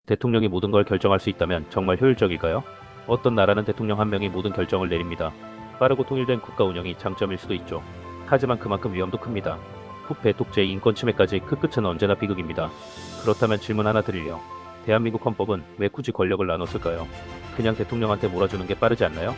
대통령이 모든 걸 결정할 수 있다면 정말 효율적일까요? 어떤 나라는 대통령 한 명이 모든 결정을 내립니다. 빠르고 통일된 국가 운영이 장점일 수도 있죠. 하지만 그만큼 위험도 큽니다. 부패, 독재, 인권 침해까지 그 끝은 언제나 비극입니다. 그렇다면 질문 하나 드릴게요. 대한민국 헌법은 왜 굳이 권력을 나눴을까요? 그냥 대통령한테 몰아주는 게 빠르지 않나요?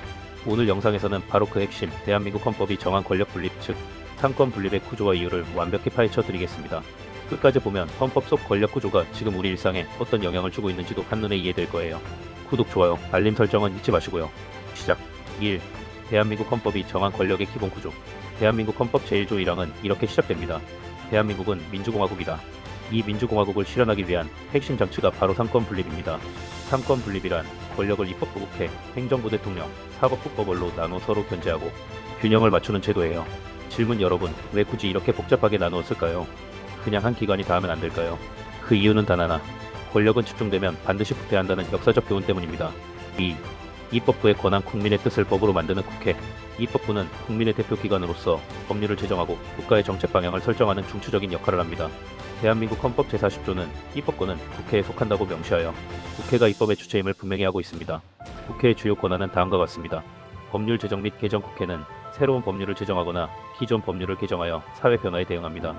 오늘 영상에서는 바로 그 핵심, 대한민국 헌법이 정한 권력 분립, 즉 삼권 분립의 구조와 이유를 완벽히 파헤쳐 드리겠습니다. 끝까지 보면 헌법 속 권력 구조가 지금 우리 일상에 어떤 영향을 주고 있는지도 한눈에 이해될 거예요. 구독, 좋아요, 알림 설정은 잊지 마시고요. 시작. 1. 대한민국 헌법이 정한 권력의 기본 구조. 대한민국 헌법 제1조 1항은 이렇게 시작됩니다. 대한민국은 민주공화국이다. 이 민주공화국을 실현하기 위한 핵심 장치가 바로 삼권 분립입니다. 삼권 분립이란 권력을 입법부, 국회, 행정부, 대통령, 사법부, 법원로 나눠 서로 견제하고 균형을 맞추는 제도예요. 질문 여러분, 왜 굳이 이렇게 복잡하게 나누었을까요? 그냥 한 기관이 다 하면 안 될까요? 그 이유는 단 하나. 권력은 집중되면 반드시 부패한다는 역사적 교훈 때문입니다. 2. 입법부의 권한, 국민의 뜻을 법으로 만드는 국회. 입법부는 국민의 대표기관으로서 법률을 제정하고 국가의 정책 방향을 설정하는 중추적인 역할을 합니다. 대한민국 헌법 제40조는 입법권은 국회에 속한다고 명시하여 국회가 입법의 주체임을 분명히 하고 있습니다. 국회의 주요 권한은 다음과 같습니다. 법률 제정 및 개정. 국회는 새로운 법률을 제정하거나 기존 법률을 개정하여 사회 변화에 대응합니다.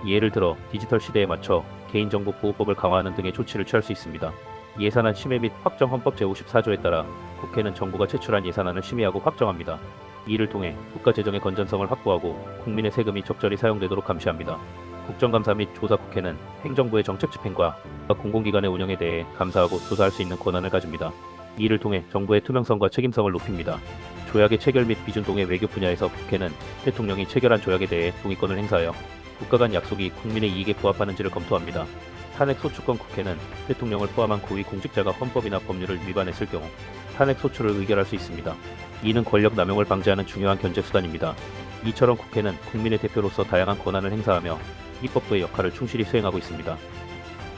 예를 들어 디지털 시대에 맞춰 개인정보보호법을 강화하는 등의 조치를 취할 수 있습니다. 예산안 심의 및 확정. 헌법 제54조에 따라 국회는 정부가 제출한 예산안을 심의하고 확정합니다. 이를 통해 국가 재정의 건전성을 확보하고 국민의 세금이 적절히 사용되도록 감시합니다. 국정감사 및 조사. 국회는 행정부의 정책 집행과 공공기관의 운영에 대해 감사하고 조사할 수 있는 권한을 가집니다. 이를 통해 정부의 투명성과 책임성을 높입니다. 조약의 체결 및 비준동의 외교 분야에서 국회는 대통령이 체결한 조약에 대해 동의권을 행사하여 국가 간 약속이 국민의 이익에 부합하는지를 검토합니다. 탄핵 소추권. 국회는 대통령을 포함한 고위 공직자가 헌법이나 법률을 위반했을 경우 탄핵 소추를 의결할 수 있습니다. 이는 권력 남용을 방지하는 중요한 견제 수단입니다. 이처럼 국회는 국민의 대표로서 다양한 권한을 행사하며 입법부의 역할을 충실히 수행하고 있습니다.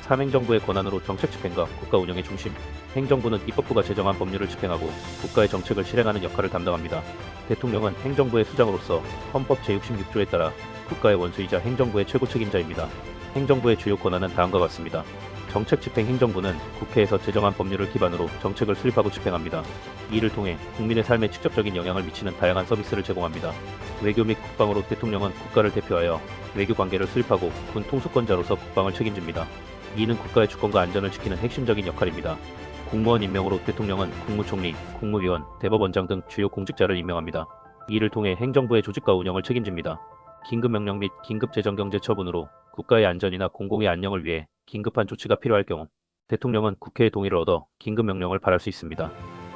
3. 행정부의 권한으로 정책 집행과 국가 운영의 중심. 행정부는 입법부가 제정한 법률을 집행하고 국가의 정책을 실행하는 역할을 담당합니다. 대통령은 행정부의 수장으로서 헌법 제66조에 따라 국가의 원수이자 행정부의 최고 책임자입니다. 행정부의 주요 권한은 다음과 같습니다. 정책 집행. 행정부는 국회에서 제정한 법률을 기반으로 정책을 수립하고 집행합니다. 이를 통해 국민의 삶에 직접적인 영향을 미치는 다양한 서비스를 제공합니다. 외교 및 국방으로 대통령은 국가를 대표하여 외교 관계를 수립하고 군 통수권자로서 국방을 책임집니다. 이는 국가의 주권과 안전을 지키는 핵심적인 역할입니다. 공무원 임명으로 대통령은 국무총리, 국무위원, 대법원장 등 주요 공직자를 임명합니다. 이를 통해 행정부의 조직과 운영을 책임집니다. 긴급명령 및 긴급재정경제 처분으로 국가의 안전이나 공공의 안녕을 위해 긴급한 조치가 필요할 경우 대통령은 국회의 동의를 얻어 긴급명령을 발할 수 있습니다.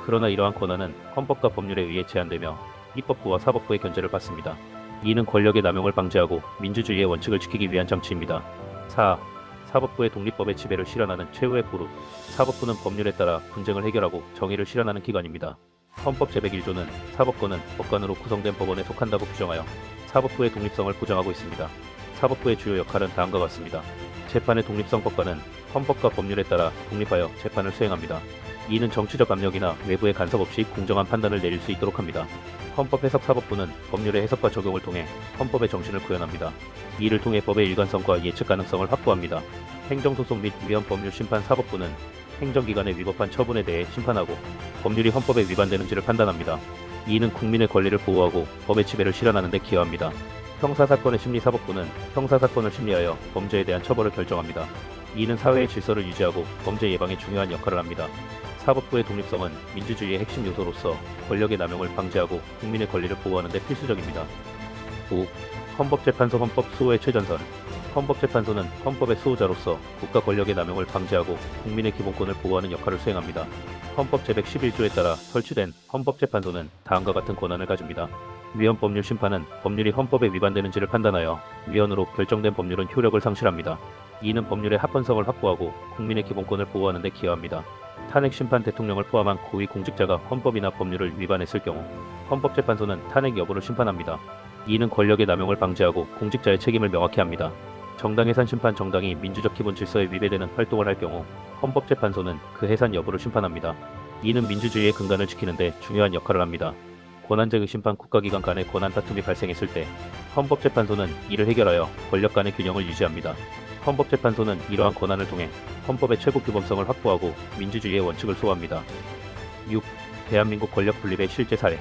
그러나 이러한 권한은 헌법과 법률에 의해 제한되며 입법부와 사법부의 견제를 받습니다. 이는 권력의 남용을 방지하고 민주주의의 원칙을 지키기 위한 장치입니다. 4. 사법부의 독립법의 지배를 실현하는 최후의 보루. 사법부는 법률에 따라 분쟁을 해결하고 정의를 실현하는 기관입니다. 헌법 제101조는 사법권은 법관으로 구성된 법원에 속한다고 규정하여 사법부의 독립성을 보장하고 있습니다. 사법부의 주요 역할은 다음과 같습니다. 재판의 독립성. 법관은 헌법과 법률에 따라 독립하여 재판을 수행합니다. 이는 정치적 압력이나 외부의 간섭 없이 공정한 판단을 내릴 수 있도록 합니다. 헌법 해석. 사법부는 법률의 해석과 적용을 통해 헌법의 정신을 구현합니다. 이를 통해 법의 일관성과 예측 가능성을 확보합니다. 행정소송 및 위헌 법률 심판. 사법부는 행정기관의 위법한 처분에 대해 심판하고 법률이 헌법에 위반되는지를 판단합니다. 이는 국민의 권리를 보호하고 법의 지배를 실현하는 데 기여합니다. 형사사건의 심리. 사법부는 형사사건을 심리하여 범죄에 대한 처벌을 결정합니다. 이는 사회의 질서를 유지하고 범죄 예방에 중요한 역할을 합니다. 사법부의 독립성은 민주주의의 핵심 요소로서 권력의 남용을 방지하고 국민의 권리를 보호하는 데 필수적입니다. 5. 헌법재판소. 헌법 수호의 최전선. 헌법재판소는 헌법의 수호자로서 국가 권력의 남용을 방지하고 국민의 기본권을 보호하는 역할을 수행합니다. 헌법 제111조에 따라 설치된 헌법재판소는 다음과 같은 권한을 가집니다. 위헌 법률 심판은 법률이 헌법에 위반되는지를 판단하여 위헌으로 결정된 법률은 효력을 상실합니다. 이는 법률의 합헌성을 확보하고 국민의 기본권을 보호하는 데 기여합니다. 탄핵 심판. 대통령을 포함한 고위 공직자가 헌법이나 법률을 위반했을 경우 헌법재판소는 탄핵 여부를 심판합니다. 이는 권력의 남용을 방지하고 공직자의 책임을 명확히 합니다. 정당 해산 심판. 정당이 민주적 기본 질서에 위배되는 활동을 할 경우 헌법재판소는 그 해산 여부를 심판합니다. 이는 민주주의의 근간을 지키는 데 중요한 역할을 합니다. 권한제의 심판. 국가기관 간의 권한 다툼이 발생했을 때 헌법재판소는 이를 해결하여 권력 간의 균형을 유지합니다. 헌법재판소는 이러한 권한을 통해 헌법의 최고 규범성을 확보하고 민주주의의 원칙을 수호합니다. 6. 대한민국 권력 분립의 실제 사례.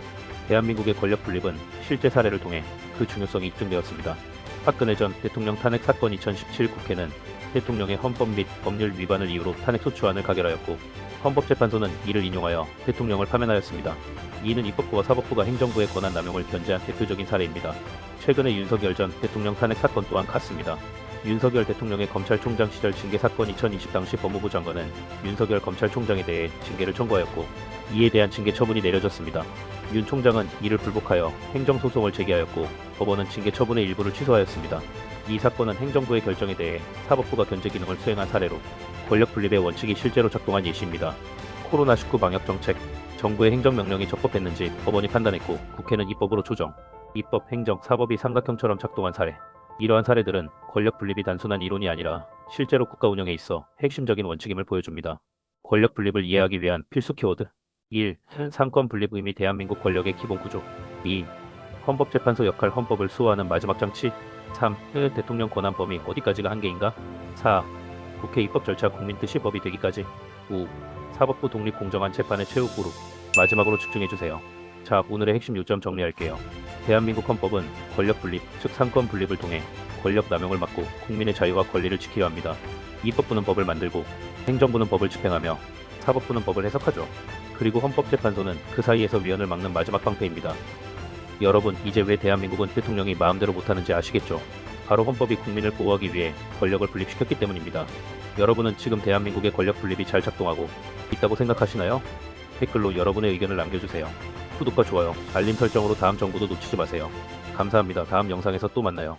대한민국의 권력 분립은 실제 사례를 통해 그 중요성이 입증되었습니다. 박근혜 전 대통령 탄핵 사건 2017 국회는 대통령의 헌법 및 법률 위반을 이유로 탄핵소추안을 가결하였고 헌법재판소는 이를 인용하여 대통령을 파면하였습니다. 이는 입법부와 사법부가 행정부의 권한 남용을 견제한 대표적인 사례입니다. 최근의 윤석열 전 대통령 탄핵 사건 또한 같습니다. 윤석열 대통령의 검찰총장 시절 징계 사건 2020 당시 법무부 장관은 윤석열 검찰총장에 대해 징계를 청구하였고 이에 대한 징계 처분이 내려졌습니다. 윤 총장은 이를 불복하여 행정소송을 제기하였고 법원은 징계 처분의 일부를 취소하였습니다. 이 사건은 행정부의 결정에 대해 사법부가 견제 기능을 수행한 사례로 권력 분립의 원칙이 실제로 작동한 예시입니다. 코로나19 방역 정책, 정부의 행정명령이 적법했는지 법원이 판단했고 국회는 입법으로 조정, 입법, 행정, 사법이 삼각형처럼 작동한 사례. 이러한 사례들은 권력 분립이 단순한 이론이 아니라 실제로 국가 운영에 있어 핵심적인 원칙임을 보여줍니다. 권력 분립을 이해하기 위한 필수 키워드 1. 상권 분립 의미 대한민국 권력의 기본 구조 2. 헌법재판소 역할 헌법을 수호하는 마지막 장치 3. 대통령 권한 범위 어디까지가 한계인가 4. 국회 입법 절차 국민 뜻이 법이 되기까지 5. 사법부 독립 공정한 재판의 최후 그룹 마지막으로 집중해주세요. 자, 오늘의 핵심 요점 정리할게요. 대한민국 헌법은 권력 분립, 즉 상권 분립을 통해 권력 남용을 막고 국민의 자유와 권리를 지키려 합니다. 입법부는 법을 만들고 행정부는 법을 집행하며 사법부는 법을 해석하죠. 그리고 헌법재판소는 그 사이에서 위헌을 막는 마지막 방패입니다. 여러분, 이제 왜 대한민국은 대통령이 마음대로 못하는지 아시겠죠? 바로 헌법이 국민을 보호하기 위해 권력을 분립시켰기 때문입니다. 여러분은 지금 대한민국의 권력 분립이 잘 작동하고 있다고 생각하시나요? 댓글로 여러분의 의견을 남겨주세요. 구독과 좋아요, 알림 설정으로 다음 정보도 놓치지 마세요. 감사합니다. 다음 영상에서 또 만나요.